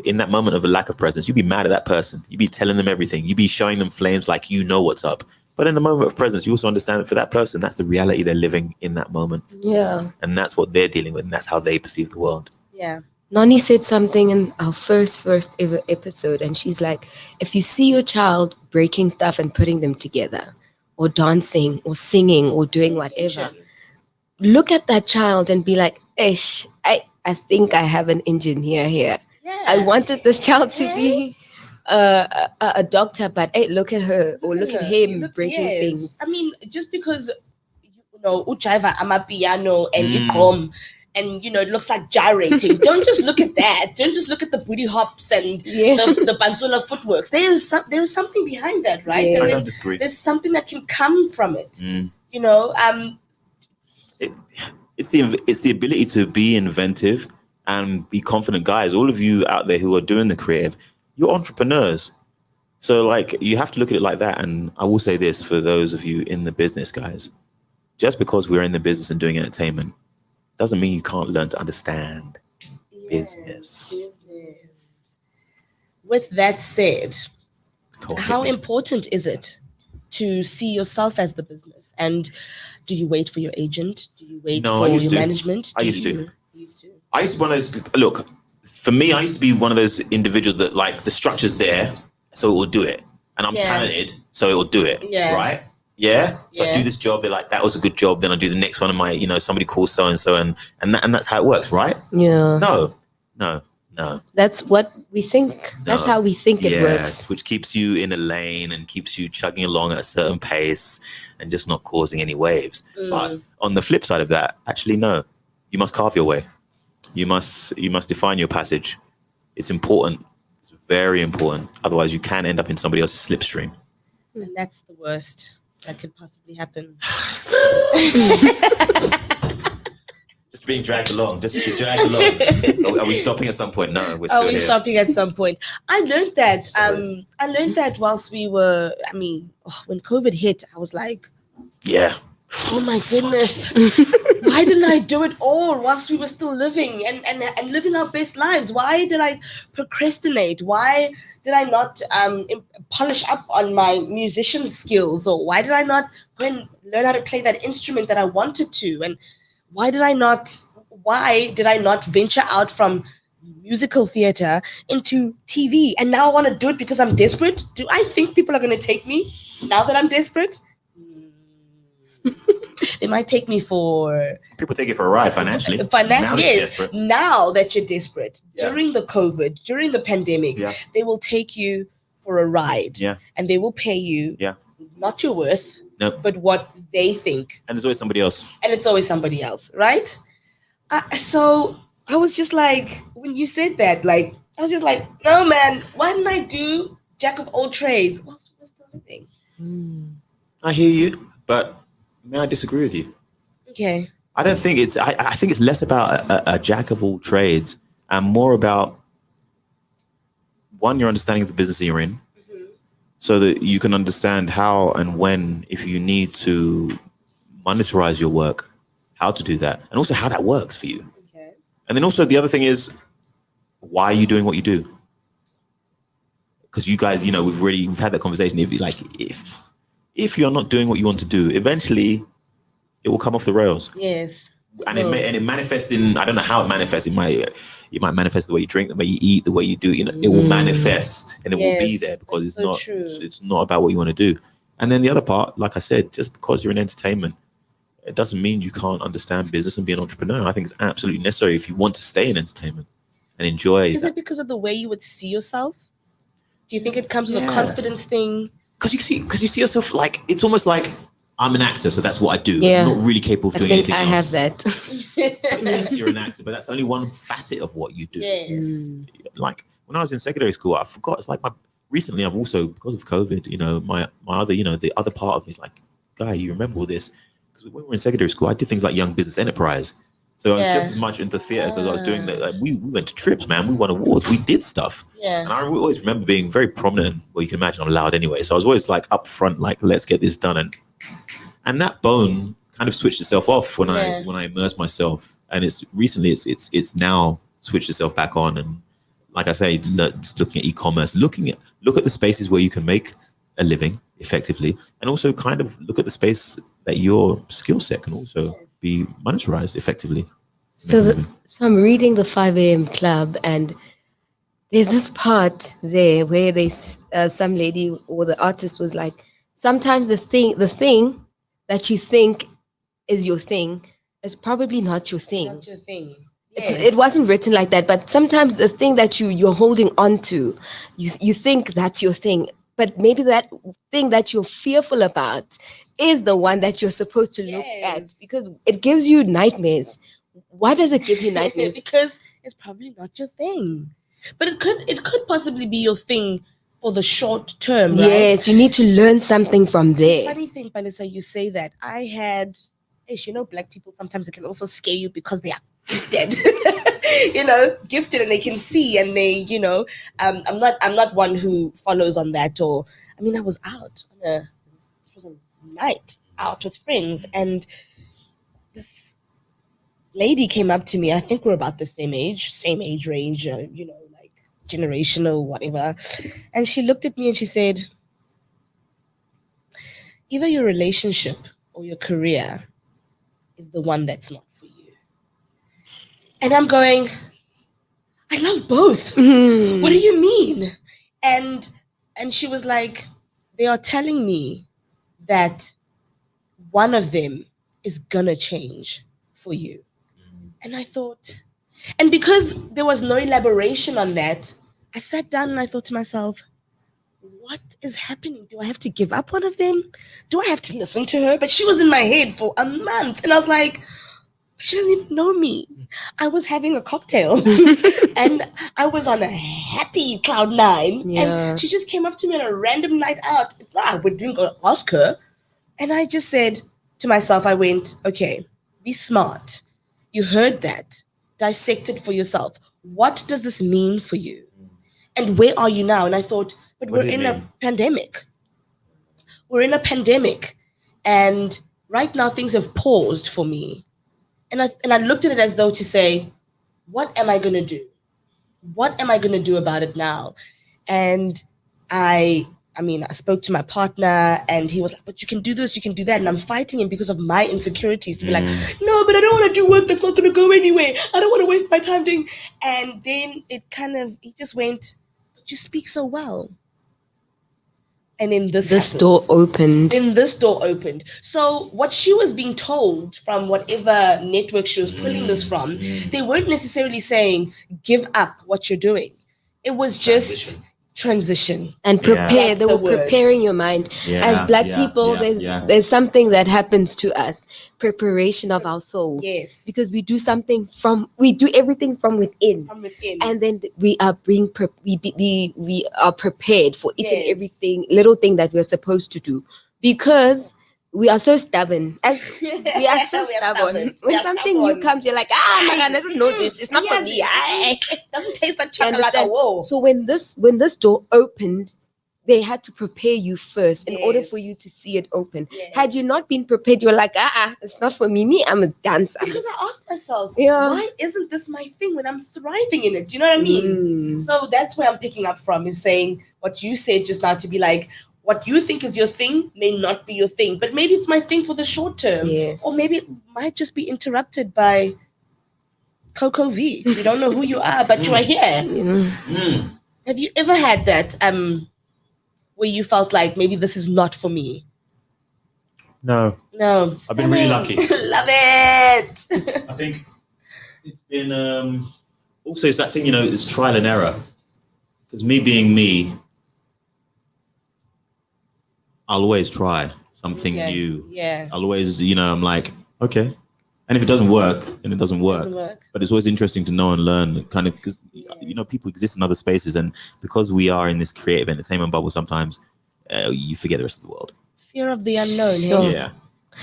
in that moment of a lack of presence, you'd be mad at that person. You'd be telling them everything. You'd be showing them flames like you know what's up. But in the moment of presence, you also understand that for that person, that's the reality they're living in that moment. Yeah. And that's what they're dealing with, and that's how they perceive the world. Yeah. Noni said something in our first ever episode, and she's like, if you see your child breaking stuff and putting them together, or dancing, or singing, or doing whatever, look at that child and be like, I think I have an engineer here. Yeah. I wanted this child to be a doctor, but hey, look at her or look at him breaking things. I mean, just because ujiva amapiano and and it looks like gyrating. Don't just look at that. Don't just look at the booty hops and the banzula footworks. There is something behind that, right? Yeah. And I don't disagree. there's something that can come from it. It's the ability to be inventive and be confident, guys. All of you out there who are doing the creative, you're entrepreneurs. So like you have to look at it like that. And I will say this for those of you in the business, guys, just because we're in the business and doing entertainment doesn't mean you can't learn to understand business. With that said, Cool. how important is it to see yourself as the business? And do you wait for your agent? Do you wait for your management? I used to. I used to be one of those. Look, for me, I used to be one of those individuals that like the structure's there, so it will do it, and I'm talented, so it will do it. Yeah. Right. Yeah. So I do this job. They're like, that was a good job. Then I do the next one, and somebody calls so and so, and that's how it works, right? Yeah. No. That's what we think. That's how we think it works. Which keeps you in a lane and keeps you chugging along at a certain pace and just not causing any waves. But on the flip side of that, actually, no. You must carve your way. You must define your passage. It's important. It's very important. Otherwise, you can end up in somebody else's slipstream. And that's the worst that could possibly happen. Just being dragged along. Just dragged along. Are we stopping at some point? No, we're still here. Are we stopping at some point? I learned that. I learned that whilst we were. I mean, when COVID hit, I was like, yeah. Oh my goodness. Why didn't I do it all whilst we were still living and living our best lives? Why did I procrastinate? Why did I not polish up on my musician skills? Or why did I not go and learn how to play that instrument that I wanted to? And why did I not venture out from musical theater into TV? And now I want to do it because I'm desperate? Do I think people are going to take me now that I'm desperate? They might take me for... People take it for a ride financially. Yes, now that you're desperate. Yeah. During the COVID, during the pandemic, they will take you for a ride. Yeah. And they will pay you not your worth, but what they think. And there's always somebody else. And it's always somebody else, right? So I was just like, when you said that, I was just like, no, man, why didn't I do Jack of all trades whilst we're still living? I hear you, but... May I disagree with you? Okay. I don't think it's. I think it's less about a jack of all trades and more about one, your understanding of the business that you're in, so that you can understand how and when, if you need to monetize your work, how to do that, and also how that works for you. Okay. And then also the other thing is, why are you doing what you do? Because you guys, we've had that conversation. If you're not doing what you want to do, eventually it will come off the rails. Yes. And it manifests in, I don't know how it manifests. You might manifest the way you drink, the way you eat, the way you do, it will manifest and it will be there because it's not about what you want to do. And then the other part, like I said, just because you're in entertainment, it doesn't mean you can't understand business and be an entrepreneur. I think it's absolutely necessary if you want to stay in entertainment and enjoy. Is it because of the way you would see yourself? Do you think it comes with a confidence thing? Because you see yourself it's almost like I'm an actor, so that's what I do. Yeah. I'm not really capable of doing anything else. I have that. Yes, you're an actor, but that's only one facet of what you do. Yes. Like when I was in secondary school, I forgot. It's like recently I've also, because of COVID, my other, the other part of me is like, guy, you remember all this? Because when we were in secondary school, I did things like Young Business Enterprise. So I was just as much into theatre as I was doing that. Like, we went to trips, man. We won awards. We did stuff. Yeah. And I always remember being very prominent. Well, you can imagine I'm loud anyway. So I was always up front, let's get this done. And that bone kind of switched itself off when I immersed myself. And it's now switched itself back on. And like I say, just looking at e-commerce, look at the spaces where you can make a living effectively, and also kind of look at the space that your skill set can also be monetized effectively. So I'm reading the 5 a.m. Club, and there's this part there where some lady or the artist was like, sometimes the thing that you think is your thing is probably not your thing. Not your thing. It wasn't written like that, but sometimes the thing that you're holding on to, you think that's your thing, but maybe that thing that you're fearful about is the one that you're supposed to look at, because it gives you nightmares. Why does it give you nightmares? Because it's probably not your thing, but it could possibly be your thing for the short term, right? Yes, you need to learn something from there. Funny thing, Palisa, you say that. I had, black people, sometimes they can also scare you because they are gifted. Gifted, and they can see, and they, I'm not one who follows on that. Or I was out it was a night out with friends, and this lady came up to me. I think we're about the same age range, like generational, whatever. And she looked at me and she said, either your relationship or your career is the one that's not for you. And I'm going, I love both. Mm. What do you mean? And she was like, they are telling me that one of them is gonna change for you. And I thought, and because there was no elaboration on that, I sat down and I thought to myself, what is happening? Do I have to give up one of them? Do I have to listen to her? But she was in my head for a month, and I was like, she doesn't even know me. I was having a cocktail and I was on a happy cloud 9. Yeah. And she just came up to me on a random night out. I didn't go ask her. And I just said to myself, I went, okay, be smart. You heard that. Dissect it for yourself. What does this mean for you? And where are you now? And I thought, but we're in a pandemic. We're in a pandemic. And right now things have paused for me. And I looked at it as though to say, what am I going to do? What am I going to do about it now? And I spoke to my partner and he was like, but you can do this, you can do that. And I'm fighting him because of my insecurities to be like, no, but I don't want to do work that's not going to go anywhere. I don't want to waste my time doing. And then he just went, but you speak so well. And then this door opened. So what she was being told from whatever network she was pulling this from, they weren't necessarily saying, give up what you're doing. It was just transition. And prepare. That's they were the word. preparing your mind. As Black people, there's something that happens to us. Preparation of our souls. Yes. Because we do everything from within. And then we are we are prepared for each and everything, little thing that we're supposed to do. Because we are so stubborn. We are so stubborn. When something new comes, you're like, I don't know this. It's not for me. It doesn't taste like chocolate. Whoa. So when this door opened, they had to prepare you first in order for you to see it open. Yes. Had you not been prepared, you're like, it's not for me. I'm a dancer. Because I asked myself, why isn't this my thing when I'm thriving in it? Do you know what I mean? So that's where I'm picking up from, is saying what you said just now, to be like, what you think is your thing may not be your thing, but maybe it's my thing for the short term. Yes. Or maybe it might just be interrupted by Coco V. You don't know who you are, but you are here. Have you ever had that where you felt like maybe this is not for me? No. I've been really lucky. Love it. I think it's been also it's that thing, it's trial and error. Because me being me, I'll always try something new. Yeah. I'll always, I'm like, okay. And if it doesn't work, then it doesn't work. But it's always interesting to know and learn, kind of, because, people exist in other spaces. And because we are in this creative entertainment bubble, sometimes you forget the rest of the world. Fear of the unknown. Yeah.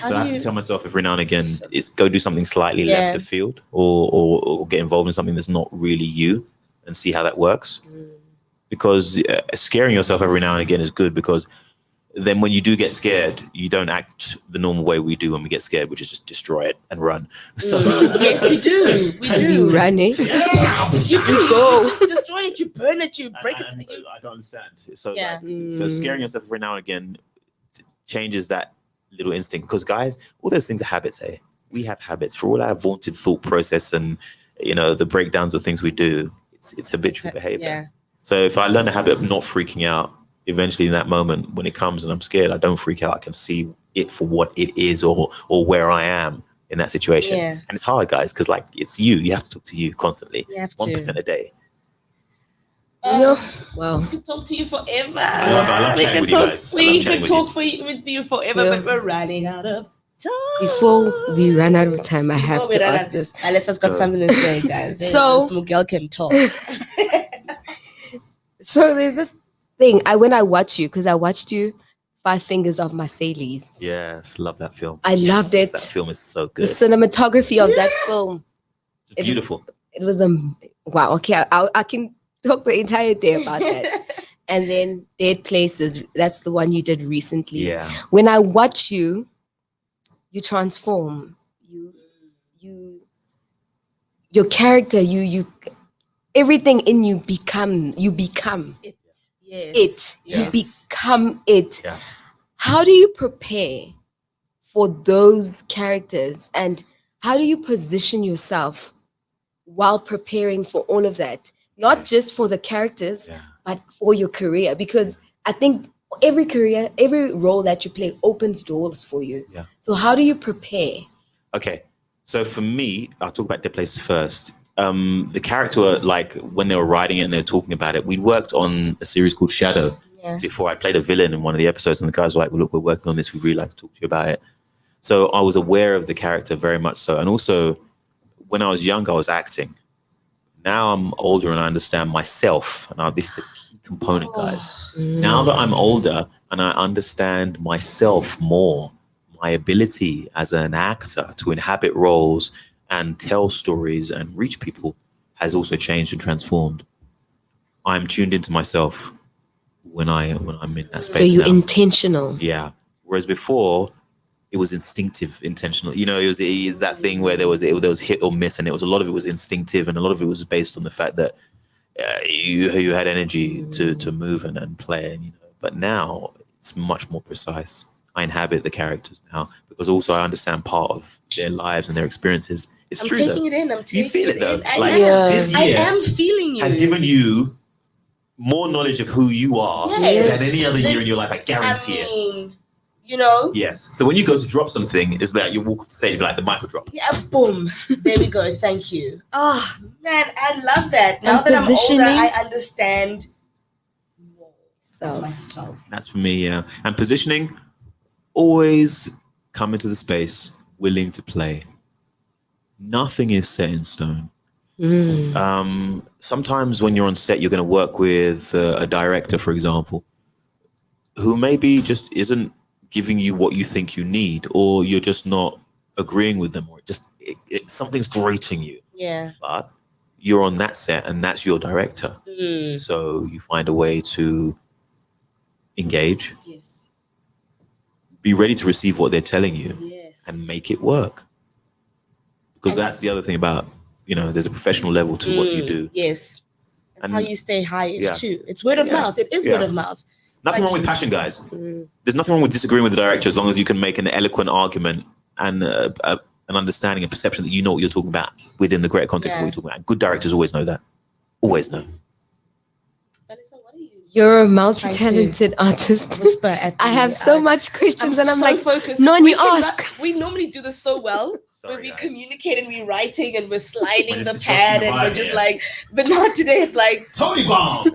So I have to tell myself every now and again, it's go do something slightly left of field or get involved in something that's not really you and see how that works. Because scaring yourself every now and again is good, because then when you do get scared, you don't act the normal way we do when we get scared, which is just destroy it and run. So yes, we do. We do. You running? Yeah. You do. Go. You just destroy it, you burn it, you break it. I don't understand. So, so scaring yourself every now and again changes that little instinct. Because guys, all those things are habits, eh? We have habits. For all our vaunted thought process and, the breakdowns of things we do, it's habitual behavior. Yeah. So if I learn the habit of not freaking out, eventually in that moment when it comes and I'm scared, I don't freak out. I can see it for what it is or where I am in that situation. Yeah. And it's hard, guys, because like it's you have to talk to you constantly. You have 1% a day. Wow. We could talk to you forever. I love we chatting could with you talk, guys. I We love chatting could with talk with you forever, Yeah. but we're running out of time. Before we run out of time, I have we to run ask out- this. Alyssa's got something to say, guys. So- This Miguel can talk. So there's this thing. When I watch you, because I watched you, Five Fingers of Marseilles. Yes, love that film. I loved it. That film is so The good. cinematography of that film. It's beautiful. It was wow. Okay, I can talk the entire day about that. And then Dead Places. That's the one you did recently. Yeah. When I watch you, you transform. Your character. You everything in you become. You become It. Yes. it. You Yes. become it. Yeah. How do you prepare for those characters, and how do you position yourself while preparing for all of that? Not Okay. just for the characters, Yeah. but for your career, because I think every career, every role that you play opens doors for you. Yeah. So how do you prepare? Okay. So for me, I'll talk about Dead Place first. The character, like when they were writing it and they were talking about it, we'd worked on a series called Shadow before. I played a villain in one of the episodes, and the guys were like, well, look, we're working on this. We'd really like to talk to you about it. So I was aware of the character very much so. And also, when I was young, I was acting. Now I'm older and I understand myself. And this is a key component, guys. Now that I'm older and I understand myself more, my ability as an actor to inhabit roles and tell stories and reach people has also changed and transformed. I'm tuned into myself when I'm in that So space you're now. intentional. Yeah. Whereas before, it was instinctive, intentional. You know, it is that thing where there was hit or miss, and a lot of it was instinctive, and a lot of it was based on the fact that you had energy to move and play, and But now it's much more precise. I inhabit the characters now because also I understand part of their lives and their experiences. It's I'm true. taking though. it in. I'm taking You feel it though. in. I Like am. this I year am feeling you. has given you more knowledge of who you are Yes. than any other year in your life. I guarantee it. mean, Yes. So when you go to drop something, it's like you walk off the stage, like the mic will drop. Yeah, boom. There we go. Thank you. Oh, man, I love that. Now And that I'm older, positioning. I understand more So myself. That's for me, yeah. And positioning, always come into the space willing to play. Nothing is set in stone. Sometimes when you're on set, you're going to work with a director, for example, who maybe just isn't giving you what you think you need, or you're just not agreeing with them, or something's grating you. Yeah. But you're on that set and that's your director. So you find a way to engage, Yes. be ready to receive what they're telling you, Yes. and make it work. Because that's the other thing about, there's a professional level to what you do. Yes. That's And how you stay hired yeah. too. It's word of Yeah. mouth. It is Yeah. word of mouth. Nothing wrong with passion, guys. There's nothing wrong with disagreeing with the director as long as you can make an eloquent argument and an understanding and perception that you know what you're talking about within the greater context of what you're talking about. And good directors always know that. Always know. Melissa, what are you? you're a multi-talented artist. Whisper at I me. have so much questions, and I'm so like, focused. Noni, We cannot- ask. We normally do this so well. Sorry, when we guys. communicate and we're writing and we're sliding But the it's pad disrupting and the we're vibe just here. like, but not today. It's like, Tony Bomb!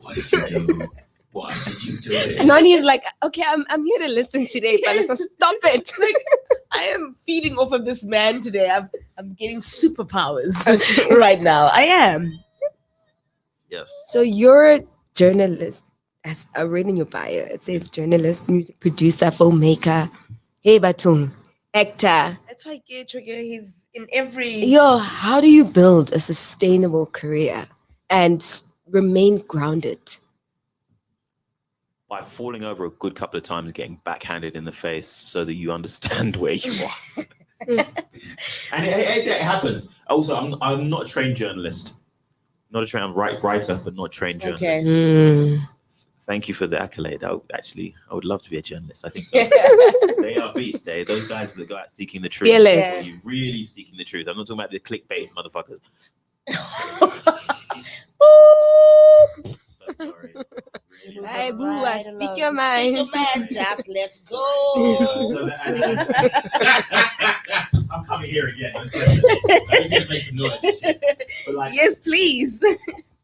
What did you do? Why did you do it? Noni is like, okay, I'm here to listen today, but let's stop it. I am feeding off of this man today. I'm getting superpowers right now. I am. Yes. So you're a journalist. As I read in your bio, it says journalist, music producer, filmmaker, hey batung, actor. That's why Gay Trigger, he's in every. Yo, how do you build a sustainable career and remain grounded? By falling over a good couple of times, getting backhanded in the face so that you understand where you are. And it happens. Also, I'm not a trained journalist. Not a trained writer, but not a trained journalist. Mm. Thank you for the accolade. I would love to be a journalist. I think those guys, they are beasts. Those guys that go out seeking the truth. Fearless. Yeah. You're really seeking the truth. I'm not talking about the clickbait motherfuckers. So Sorry. Really. Hey, boo, Right speak along. your mind. Speak your mind, just let's go. I'm coming here again. Let's get it. I'm just gonna make some noise and shit. But like, Yes, please.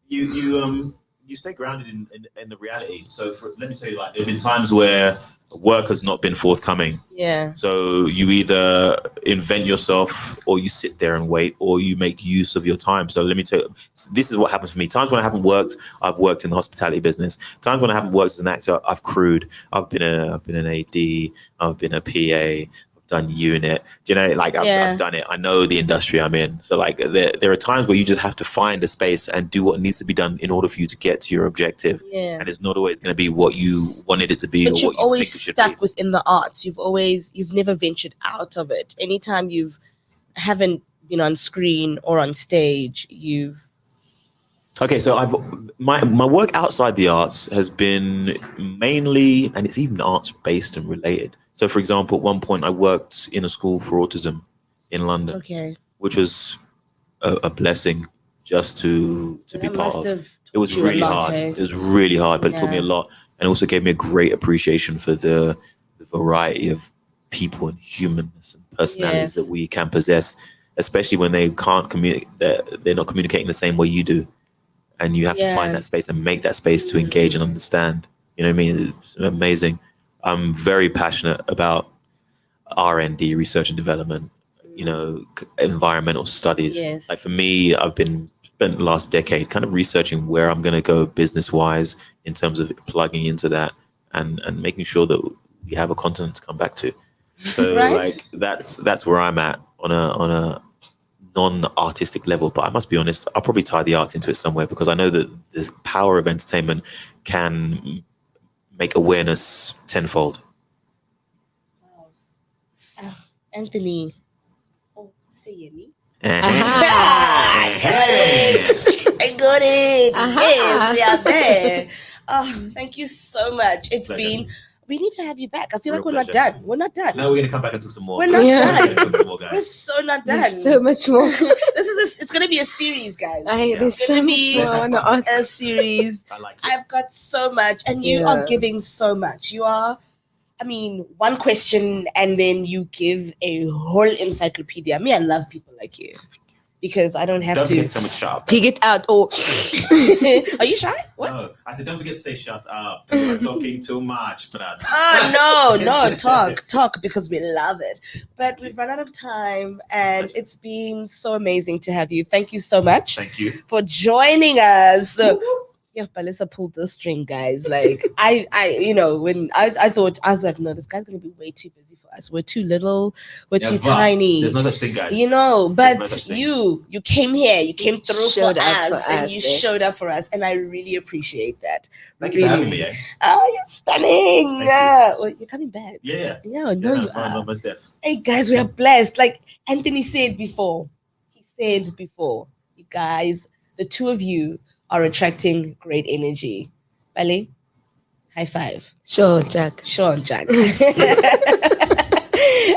you stay grounded in the reality. So let me tell you, like, there have been times where work has not been forthcoming. Yeah. So you either invent yourself, or you sit there and wait, or you make use of your time. So let me tell you, this is what happens for me. Times when I haven't worked, I've worked in the hospitality business. Times when I haven't worked as an actor, I've crewed. I've been an AD. I've been a PA. Done unit, I've done it. I know the industry I'm in. So like there are times where you just have to find a space and do what needs to be done in order for you to get to your objective. Yeah. And it's not always going to be what you wanted it to be, But or you've what you always think it should stuck be. within the arts. You've never ventured out of it. Anytime haven't been on screen or on stage, Okay, so my work outside the arts has been mainly, and it's even arts based and related. So, for example, at one point I worked in a school for autism in London, which was a blessing just to be part of. It was really hard. It was really hard, but it taught me a lot, and also gave me a great appreciation for the variety of people and humanness and personalities that we can possess, especially when they can't communicate. They're not communicating the same way you do. And you have to find that space and make that space to engage and understand. You know what I mean? It's amazing. I'm very passionate about R&D, research and development, environmental studies. Yes. Like for me, I've spent the last decade kind of researching where I'm going to go business-wise in terms of plugging into that and making sure that we have a continent to come back to. So like that's where I'm at on a non-artistic level, but I must be honest, I'll probably tie the arts into it somewhere, because I know that the power of entertainment can make awareness tenfold. Anthony Oseyemi. I got it. Yes, we are there. Oh, thank you so much. It's been. We need to have you back. I feel like we're not done. We're not done. No, we're gonna come back and talk some more. We're not done. We're talk some more, guys. We're so not done. There's so much more. It's gonna be a series, guys. There's so much more I want to ask. A series. I like it. I've got so much, and you are giving so much. You are. I mean, one question and then you give a whole encyclopedia. Me, I love people like you because I don't have to. Don't forget so much shut up. Dig it out. Oh, are you shy? What? No, I said don't forget to say shut up. You're talking too much, but no, talk because we love it. But we've run out of time, and it's been so amazing to have you. Thank you so much. Thank you for joining us. Yeah, Balissa pulled the string, guys. Like I when I thought, I was like, no, this guy's gonna be way too busy for us. We're too little, we're too tiny. There's no such thing, guys. But you came here, you came through for us, and you showed up for us, and I really appreciate that. Thank you for having me. Oh, you're stunning. Well, you're coming back. Yeah. Yeah, no, you are. No, most def. Hey guys, we are blessed. Like Anthony said before. You guys, the two of you are attracting great energy. Bali, high five. Sure, Jack.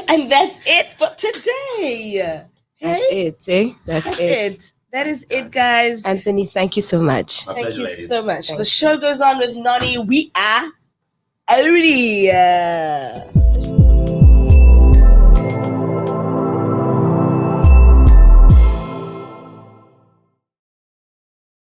And that's it for today. That's it. That's it. That is it, guys. Anthony, thank you so much. Thank you so much. The show goes on with Noni. We are out.